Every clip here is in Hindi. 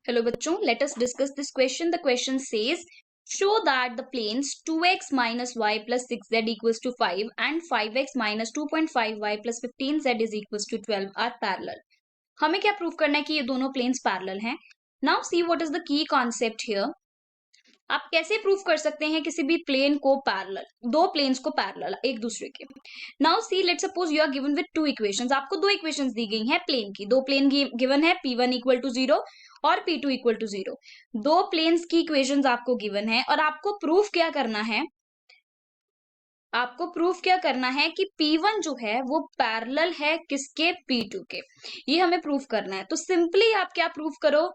Hello बच्चों, let us discuss this question. The question says, show that the planes 2x minus y plus 6z equals to 5 and 5x minus 2.5y plus 15z is equals to 12 are parallel. हमें क्या प्रूव करना है कि ये दोनों प्लेन्स पैरेलल हैं. Now see what is the key concept here. आप कैसे प्रूव कर सकते हैं किसी भी प्लेन को पैरेलल, दो प्लेन्स को पैरेलल एक दूसरे के. Now see let suppose you are given with two equations. आपको दो इक्वेशंस दी गई हैं प्लेन की. दो प्लेन गिवन है P1 इक्वल टू 0 और P2 इक्वल टू 0. दो प्लेन्स की इक्वेशंस आपको गिवन है और आपको प्रूफ क्या करना है. आपको प्रूफ क्या करना है कि P1 जो है वो पैरेलल है किसके, P2 के. ये हमें प्रूफ करना है. तो सिंपली आप क्या प्रूफ करो,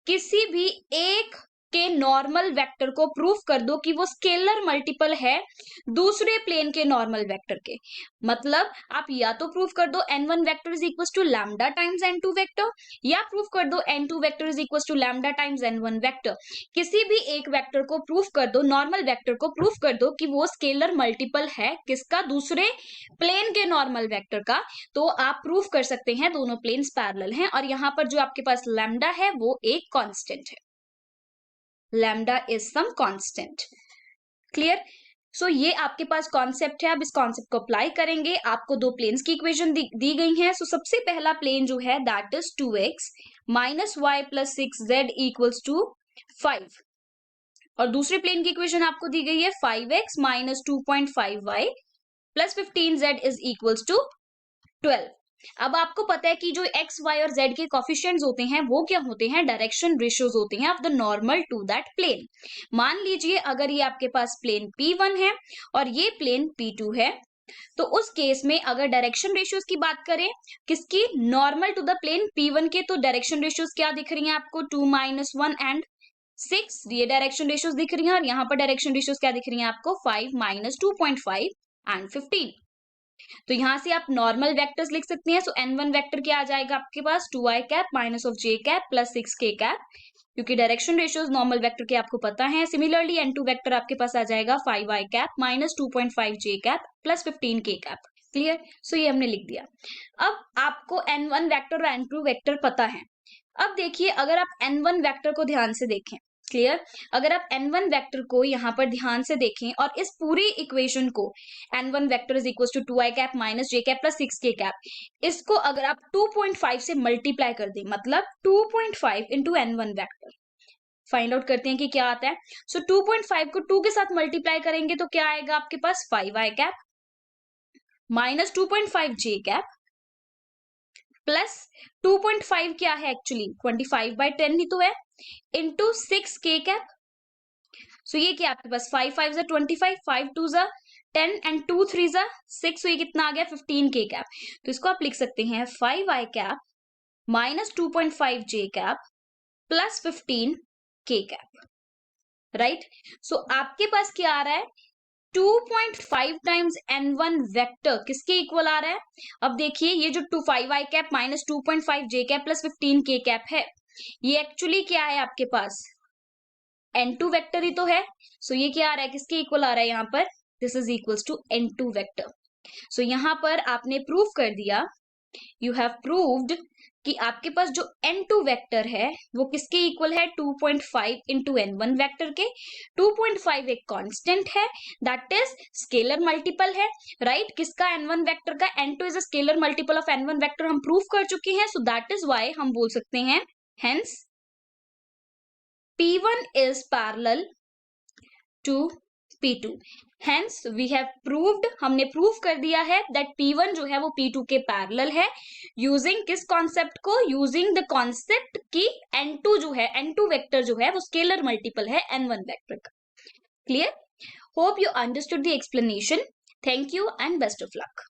किसी भी एक के नॉर्मल वेक्टर को प्रूफ कर दो कि वो स्केलर मल्टीपल है दूसरे प्लेन के नॉर्मल वेक्टर के. मतलब आप या तो प्रूफ कर दो n1 vector is equal to lambda times n2 vector, या प्रूफ कर दो n2 vector is equal to lambda times n1 vector. किसी भी एक वेक्टर को प्रूफ कर दो, नॉर्मल वेक्टर को प्रूफ कर दो कि वो स्केलर मल्टीपल है किसका, दूसरे प्लेन के नॉर्मल वेक्टर का. तो आप प्रूफ कर सकते हैं दोनों प्लेन्स पैरेलल हैं. और यहां पर जो आपके पास लैम्डा है वो एक कांस्टेंट है. Lambda is some constant. Clear. So ये आपके पास कॉन्सेप्ट है. अब इस कॉन्सेप्ट को अप्लाई करेंगे. आपको दो प्लेन्स की इक्वेशन दी गई है. सो सबसे पहला प्लेन जो है that is 2x minus Y plus 6z equals to 5 और दूसरे प्लेन की इक्वेशन आपको दी गई है 5x minus 2.5y plus 15z is equals to 12. अब आपको पता है कि जो x, y और z के कोफिशिएंट्स होते हैं वो क्या होते हैं, डायरेक्शन रेशियोज होते हैं of the normal to that plane. मान लीजिए अगर ये आपके पास प्लेन P1 है और ये प्लेन P2 है, तो उस केस में अगर डायरेक्शन रेशियोज की बात करें किसकी, normal to the plane P1 के, तो डायरेक्शन रेशियोज क्या दिख रही हैं आपको, 2 - 1 एंड 6. ये डायरेक्शन रेशियोज दिख रही हैं. और यहाँ पर डायरेक्शन रेशियोज क्या दिख रही हैं आपको, 5 - 2.5 एंड 15. तो यहां से आप नॉर्मल वेक्टर्स लिख सकते हैं. सो n1 वेक्टर क्या आ जाएगा आपके पास, 2i cap minus of j cap plus 6k cap, क्योंकि डायरेक्शन रेशियोज नॉर्मल वेक्टर के आपको पता है. सिमिलरली n2 वेक्टर आपके पास आ जाएगा 5i cap minus 2.5 j cap plus 15k cap. Clear. So ये हमने लिख दिया. अब आपको n1 वेक्टर और n2 वेक्टर पता है. अब देखिए अगर आप n1 वेक्टर को ध्यान से देखें, क्लियर, अगर आप n1 वेक्टर को यहां पर ध्यान से देखें और इस पूरी इक्वेशन को n1 vector is equal to 2i cap minus j cap plus 6k cap, इसको अगर आप 2.5 से मल्टीप्लाई कर दें, मतलब 2.5 into n1 vector, find out करते हैं कि क्या आता है. सो 2.5 को 2 के साथ मल्टीप्लाई करेंगे तो क्या आएगा आपके पास, 5i cap minus 2.5 j cap plus 2.5 क्या है एक्चुअली 25/10 ही तो है, इंटू 6k कैप. सो ये क्या आपके पास 5 5 25, 5 2 10 एंड 2 3 6. सो ये कितना आ गया 15k कैप. तो इसको आप लिख सकते हैं 5i cap minus 2.5 j cap plus 15k cap. Right. So आपके पास क्या आ रहा है, 2.5 टाइम्स n1 वेक्टर किसके इक्वल आ रहा है. अब देखिए ये जो 5i cap minus 2.5 j cap plus 15k cap है, ये एक्चुअली क्या है आपके पास, n2 वेक्टर ही तो है. सो ये क्या आ रहा है, किसके इक्वल आ रहा है यहाँ पर, this is equals to n2 vector. So यहाँ पर आपने प्रूव कर दिया, यू हैव प्रूव्ड कि आपके पास जो n2 वेक्टर है वो किसके इक्वल है, 2.5 इंटू n1 वेक्टर के. 2.5 एक कांस्टेंट है, दैट इज स्केलर मल्टीपल है. राइट. किसका, n1 वेक्टर का. n2 is a scalar multiple of n1 vector हम प्रूव कर चुके हैं. सो दैट इज वाई हम बोल सकते हैं hence P1 is parallel to P2. Hence we have proved, हमने प्रूव कर दिया है that P1 जो है वो P2 के पैरेलल है. यूजिंग किस कॉन्सेप्ट को, यूजिंग द कॉन्सेप्ट कि N2 जो है, N2 वेक्टर जो है वो स्केलर मल्टीपल है N1 वेक्टर का. Clear. Hope you understood the explanation. Thank you and best of luck.